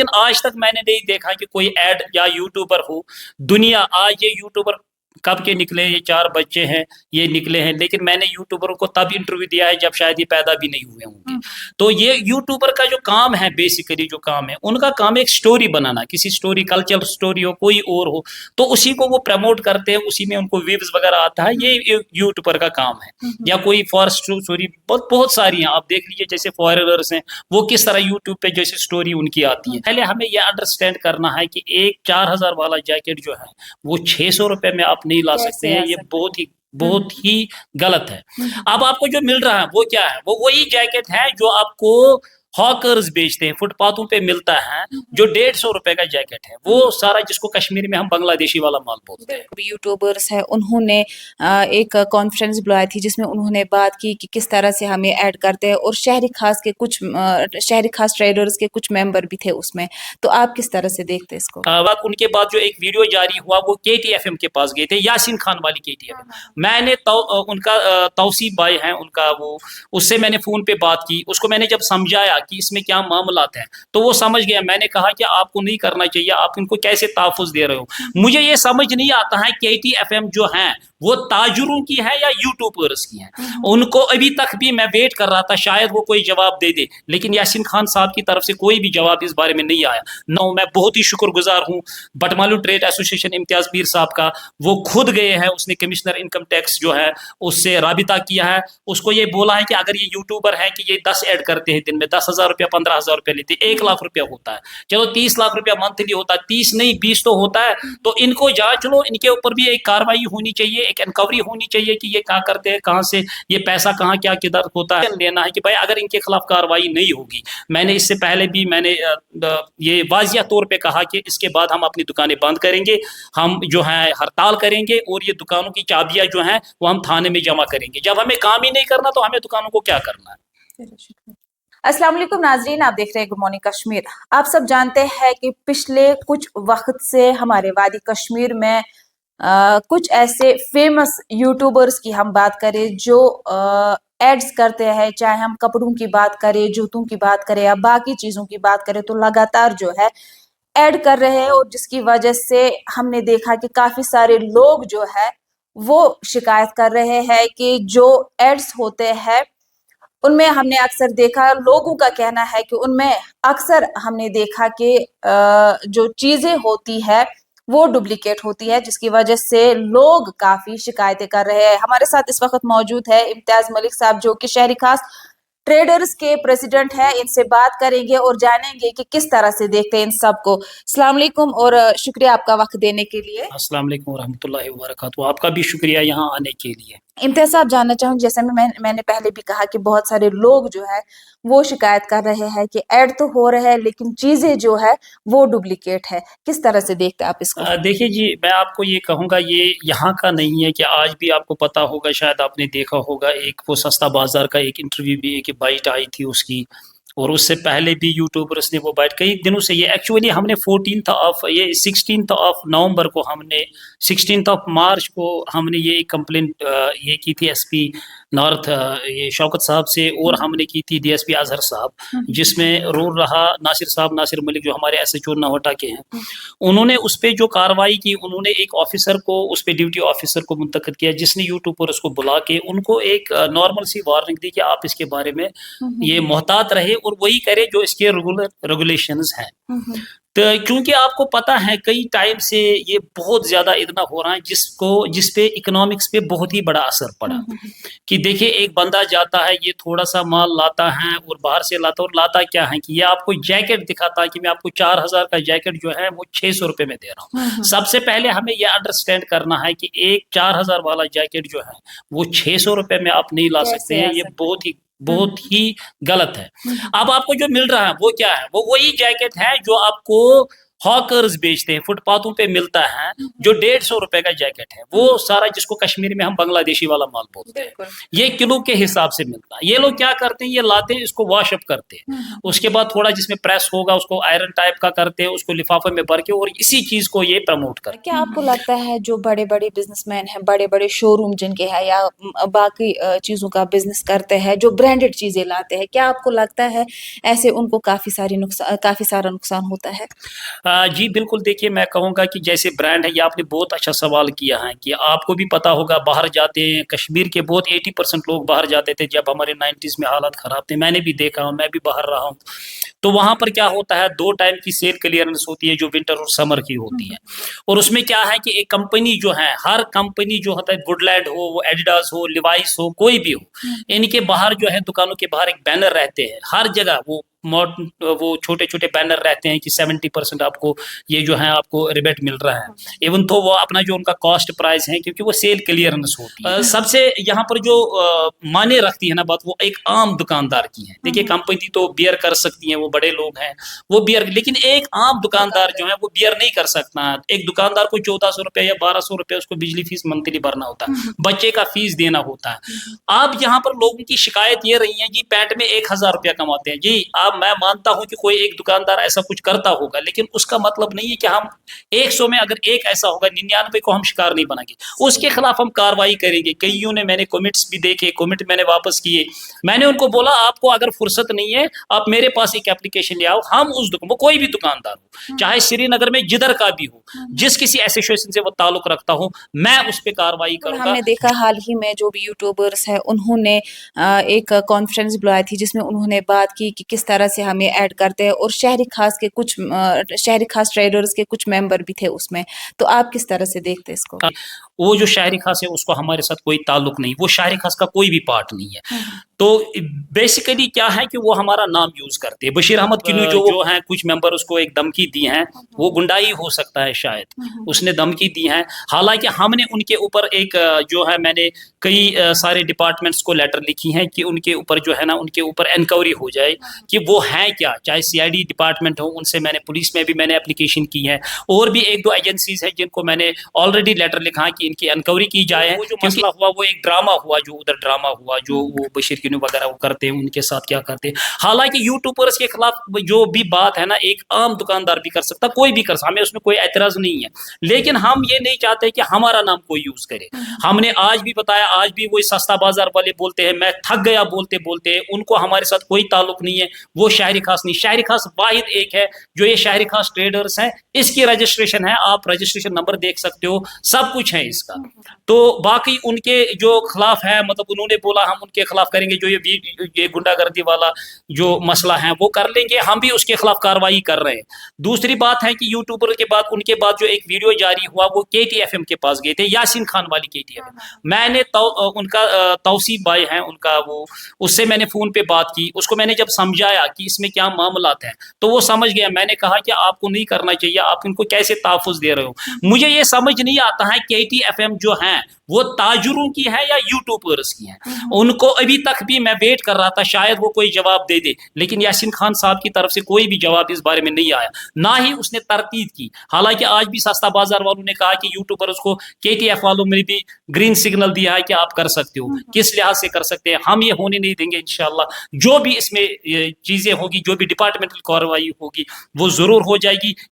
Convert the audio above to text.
लेकिन आज तक मैंने नहीं देखा कि कोई ऐड या यूट्यूबर हो। दुनिया आज ये यूट्यूबर कब के निकले, ये 4 बच्चे हैं ये निकले हैं, लेकिन मैंने यूट्यूबरों को तब इंटरव्यू दिया है जब शायद ये पैदा भी नहीं हुए होंगे। तो ये यूट्यूबर का जो काम है, बेसिकली जो काम है उनका काम एक स्टोरी बनाना, किसी स्टोरी, कल्चरल स्टोरी हो कोई और हो, तो उसी को वो प्रमोट करते हैं, उसी में उनको व्यूज वगैरह आता है, ये यूट्यूबर का काम है। या कोई फॉरेस्ट स्टोरी बहुत बहुत सारी हैं, आप देख लीजिए जैसे फॉरेनर्स हैं वो किस तरह यूट्यूब पे जैसे स्टोरी उनकी आती है। पहले हमें यह अंडरस्टैंड करना है कि एक 4000 वाला जैकेट जो है वो 600 रुपए में आप नहीं ला सकते हैं, ये बहुत ही गलत है। अब आपको जो मिल रहा है वो क्या है, वो वही जैकेट है जो आपको हॉकर्स बेचते हैं, फुटपाथों पे मिलता है, जो 150 रुपए का जैकेट है, वो सारा जिसको कश्मीरी में हम बांग्लादेशी वाला माल बोलते हैं। यूट्यूबर्स हैं, उन्होंने एक कॉन्फ्रेंस बुलाई थी जिसमें उन्होंने बात की कि किस तरह से हमें ऐड करते हैं, और शहरी खास ट्रेडर्स के कुछ मेंबर भी थे उसमें। तो आप किस तरह से देखते हैं इसको? उनके बाद जो एक वीडियो जारी हुआ वो KTFM के पास गए थे, यासीन खान वाली KTFM। मैंने उनका तौसीफ भाई हैं उनका, वो उससे मैंने फोन पे बात की, उसको मैंने जब समझाया कि इसमें क्या मामलात हैं तो वो समझ गया। मैंने कहा कि आपको नहीं करना चाहिए, आप इनको कैसे तहफ़्फ़ुज़ दे रहे हो। मुझे ये समझ नहीं आता है KTFM जो है वो ताजुरों की है या यूट्यूबर्स की है। उनको अभी तक भी मैं वेट कर रहा था शायद वो कोई जवाब दे दे, लेकिन यासीन खान साहब की तरफ से कोई भी जवाब इस बारे में नहीं आया। नो, मैं बहुत ही शुक्रगुजार हूँ बटमालू ट्रेड एसोसिएशन इम्तियाज़ पीर साहब का, वो खुद गए हैं, उसने कमिश्नर इनकम टैक्स जो है उससे राबिता किया है, उसको ये बोला है कि अगर ये यूट्यूबर है कि ये 10 ऐड करते हैं दिन में, 10,000 रुपया 15,000 रुपया लेते, 1 लाख रुपया होता है, चलो 30 लाख रुपया मंथली होता है, 30 नहीं 20 तो होता है। तो इनको जांच लो, इनके ऊपर भी एक कार्रवाई होनी चाहिए, एक इंक्वायरी होनी चाहिए कि ये क्या करते हैं, कहाँ से ये पैसा कहाँ क्या किधर होता है, लेना है कि भाई अगर इनके खिलाफ कार्रवाई नहीं होगी। मैंने इससे पहले भी मैंने ये वाजिया तौर पे कहा कि इसके बाद हम अपनी दुकानें बंद करेंगे, हम जो है हड़ताल करेंगे, और ये दुकानों की चाबियां जो हैं वो हम थाने में जमा करेंगे। जब हमें काम ही नहीं करना तो हमें दुकानों को क्या करना है। अस्सलाम वालेकुम नाजरीन, आप देख रहे हैं गुड मॉर्निंग कश्मीर। आप सब जानते हैं कि पिछले कुछ वक्त से हमारे वादी कश्मीर में कुछ ऐसे फेमस यूट्यूबर्स की हम बात करें जो एड्स करते हैं, चाहे हम कपड़ों की बात करें, जूतों की बात करें या बाकी चीज़ों की बात करें, तो लगातार जो है ऐड कर रहे हैं, और जिसकी वजह से हमने देखा कि काफ़ी सारे लोग जो है वो शिकायत कर रहे हैं कि जो एड्स होते हैं उनमें हमने अक्सर देखा, लोगों का कहना है कि उनमें अक्सर हमने देखा कि जो चीज़ें होती है वो डुप्लीकेट होती है, जिसकी वजह से लोग काफ़ी शिकायतें कर रहे हैं। हमारे साथ इस वक्त मौजूद है इम्तियाज़ मलिक साहब, जो कि शहरी खास ट्रेडर्स के प्रेसिडेंट हैं। इनसे बात करेंगे और जानेंगे कि किस तरह से देखते हैं इन सबको। अस्सलाम वालेकुम और शुक्रिया आपका वक्त देने के लिए। अस्सलाम वालेकुम रहमतुल्लाहि व बरकातहू। आपका भी शुक्रिया यहाँ आने के लिए। इम्तियाज़ साहब, जानना चाहूँगी, जैसे मैंने पहले भी कहा कि बहुत सारे लोग जो है वो शिकायत कर रहे हैं कि ऐड तो हो रहा है लेकिन चीज़ें जो है वो डुप्लीकेट है। किस तरह से देखते हैं आप इसको? देखिए जी, मैं आपको ये कहूँगा, ये यहाँ का नहीं है कि आज भी आपको पता होगा, शायद आपने देखा होगा, एक वो सस्ता बाजार का एक इंटरव्यू भी, एक बाइट आई थी उसकी, और उससे पहले भी यूट्यूबर्स ने वो बाइट कई दिनों से, ये एक्चुअली हमने 16 ऑफ नवंबर को, हमने 16 ऑफ मार्च को हमने ये कंप्लेंट ये की थी SP नॉर्थ ये शौकत साहब से, और हमने की थी DSP अजहर साहब, जिसमें रोल रहा नासिर मलिक जो हमारे SHO नवाटा के हैं। उन्होंने उस पर जो कार्रवाई की, उन्होंने एक ऑफिसर को, उस पर ड्यूटी ऑफिसर को मुंतकिल किया, जिसने यूट्यूबर्स को बुला के उनको एक नॉर्मल सी वार्निंग दी कि आप इसके बारे में ये मोहतात रहे और वही करे जो इसके रेगुलेशंस हैं। तो क्योंकि आपको पता है कई टाइम से ये बहुत ज़्यादा इतना हो रहा है जिस पे इकोनॉमिक्स पे बहुत ही बड़ा असर पड़ा। कि देखिए, एक बंदा जाता है, ये थोड़ा सा माल लाता है और बाहर से लाता, और लाता क्या है कि ये आपको जैकेट दिखाता है कि मैं आपको 4000 का जैकेट जो है वो 600 रुपये में दे रहा हूँ। सबसे पहले हमें यह अंडरस्टैंड करना है कि एक 4000 वाला जैकेट जो है वो 600 रुपये में आप नहीं ला सकते हैं, ये बहुत ही गलत है। अब आपको जो मिल रहा है वो क्या है, वो वही जैकेट है जो आपको हॉकर्स बेचते हैं, फुटपाथों पे मिलता है जो 150 रुपए का जैकेट है, वो सारा जिसको कश्मीर में हम बांग्लादेशी वाला माल बोलते हैं, ये किलो के हिसाब से मिलता है। ये लोग क्या करते हैं, ये लाते हैं, इसको वॉश अप करते हैं, उसके बाद थोड़ा जिसमें प्रेस होगा उसको आयरन टाइप का करते हैं, उसको लिफाफे में भर के और इसी चीज को ये प्रमोट करते हैं। क्या आपको लगता है जो बड़े बड़े बिजनेसमैन हैं, बड़े बड़े शोरूम जिनके हैं या बाकी चीज़ों का बिजनेस करते हैं, जो ब्रांडेड चीज़ें लाते हैं, क्या आपको लगता है ऐसे उनको काफ़ी सारा नुकसान होता है? जी बिल्कुल, देखिए मैं कहूँगा कि जैसे ब्रांड है, ये आपने बहुत अच्छा सवाल किया है कि आपको भी पता होगा बाहर जाते हैं, कश्मीर के बहुत 80% लोग बाहर जाते थे जब हमारे 90s में हालात ख़राब थे, मैंने भी देखा हूँ, मैं भी बाहर रहा हूँ। तो वहाँ पर क्या होता है, 2 टाइम की सेल क्लियरेंस होती है जो विंटर और समर की होती है, और उसमें क्या है कि एक कंपनी जो है, हर कंपनी जो होता है, वुडलैंड हो, वो एडिडास हो, लिवाइस हो, कोई भी हो, इनके बाहर जो है दुकानों के बाहर एक बैनर रहते हैं, हर जगह वो छोटे छोटे बैनर रहते हैं कि 70% आपको ये जो है आपको रिबेट मिल रहा है, इवन तो वो अपना जो उनका कॉस्ट प्राइस है, क्योंकि वो सेल क्लियरेंस होती है। सबसे यहाँ पर जो माने रखती है ना बात, वो एक आम दुकानदार की है। देखिए कंपनी तो बियर कर सकती है, वो बड़े लोग हैं वो बियर, लेकिन एक आम दुकानदार जो है वो बियर नहीं कर सकता। एक दुकानदार को 1400 रुपये या 1200 रुपये उसको बिजली फीस मंथली भरना होता है, बच्चे का फीस देना होता है। अब यहाँ पर लोगों की शिकायत ये रही है जी, पैंट में 1000 रुपया कमाते हैं जी। अब मैं मानता हूं कि कोई एक दुकानदार ऐसा कुछ करता होगा, लेकिन उसका मतलब नहीं है कि हम 100 में अगर एक ऐसा होगा, 99 को हम शिकार नहीं बनाएंगे, उसके खिलाफ हम कार्रवाई करेंगे। कईयों ने, मैंने कमेंट्स भी देखे, कमेंट मैंने वापस किए, मैंने उनको बोला आपको अगर फुर्सत नहीं है आप मेरे पास एक एप्लीकेशन ले आओ, हम उस दुकान, वो कोई भी दुकानदार हो, चाहे श्रीनगर में जिधर का भी हो, जिस किसी एसोसिएशन से वो ताल्लुक रखता हो, मैं उस पर कार्रवाई करूंगा। हमने देखा हाल ही में जो भी यूट्यूबर्स हैं उन्होंने एक कॉन्फ्रेंस बुलाई थी जिसमें उन्होंने बात की कि किस तरह से हमें ऐड करते हैं, और शहरी खास ट्रेडर्स के कुछ मेंबर भी थे उसमें, तो आप किस तरह से देखते हैं इसको? वो जो शहरी खास है उसको हमारे साथ कोई ताल्लुक नहीं, वो शहरी खास का कोई भी पार्ट नहीं है। तो बेसिकली क्या है कि वो हमारा नाम यूज करते हैं। बशीर अहमद किन्नू जो हैं, कुछ मेंबर उसको एक धमकी दी हैं, वो गुंडाई हो सकता है शायद, उसने धमकी दी है। हालांकि हमने उनके ऊपर एक जो है, मैंने कई सारे डिपार्टमेंट्स को लेटर लिखी हैं कि उनके ऊपर जो है ना, उनके ऊपर इंक्वायरी हो जाए कि वो हैं क्या, चाहे CID डिपार्टमेंट हो, उनसे मैंने, पुलिस में भी मैंने एप्लीकेशन की है, और भी 1-2 एजेंसीज हैं जिनको मैंने ऑलरेडी लेटर लिखा है कि इनकी इंक्वायरी की जाए। वो जो मसला हुआ वो एक ड्रामा हुआ, जो उधर ड्रामा हुआ, जो वो बशीर किन्नू वगैरह वो करते हैं, उनके साथ क्या करते हैं। हालांकि यूट्यूबर्स के खिलाफ जो भी बात है ना, एक आम दुकानदार भी कर सकता, कोई भी कर सकता, हमें उसमें कोई एतराज नहीं है, लेकिन हम ये नहीं चाहते कि हमारा नाम कोई यूज करे। हमने आज भी बताया, आज भी वो सस्ता बाजार वाले बोलते हैं, मैं थक गया बोलते बोलते, उनको हमारे साथ कोई ताल्लुक नहीं है, वो शहरी खास नहीं। शहरी खास वाहिद एक है जो ये शहरी खास ट्रेडर्स हैं, इसकी रजिस्ट्रेशन है, आप रजिस्ट्रेशन नंबर देख सकते हो, सब कुछ है इसका। तो बाकी उनके जो खिलाफ है, मतलब उन्होंने बोला हम उनके खिलाफ करेंगे, जो ये गुंडागर्दी वाला जो मसला है वो कर लेंगे, हम भी उसके खिलाफ कार्रवाई कर रहे हैं। दूसरी बात है कि यूट्यूबर के बाद, उनके बाद जो एक वीडियो जारी हुआ, वो KTFM के पास गए थे, यासीन खान वाली KTFM। मैंने उनका तौसीफ भाई है उनका, वो उससे मैंने फोन पे बात की, उसको मैंने जब समझाया कि इसमें क्या मामलात हैं, तो वो समझ गया। मैंने कहा कि आपको नहीं करना चाहिए, आप इनको कैसे तहफ़्फ़ुज़ दे रहे हो। मुझे ये समझ नहीं आता है KTFM जो है वो ताजुरों की है या यूट्यूबर्स की है। उनको अभी तक भी मैं वेट कर रहा था, शायद वो कोई जवाब दे दे, लेकिन यासीन खान साहब की तरफ से कोई भी जवाब इस बारे में नहीं आया, ना ही उसने तरतीब की। हालांकि आज भी सस्ता बाजार वालों ने कहा कि यूट्यूबर्स को KTF वालों में भी ग्रीन सिग्नल दिया है कि आप कर सकते हो। किस लिहाज से कर सकते हैं, हम ये होने नहीं देंगे इंशाल्लाह। जो भी इसमें चीजें होगी, जो भी डिपार्टमेंटल कार्रवाई होगी वो जरूर हो जाएगी।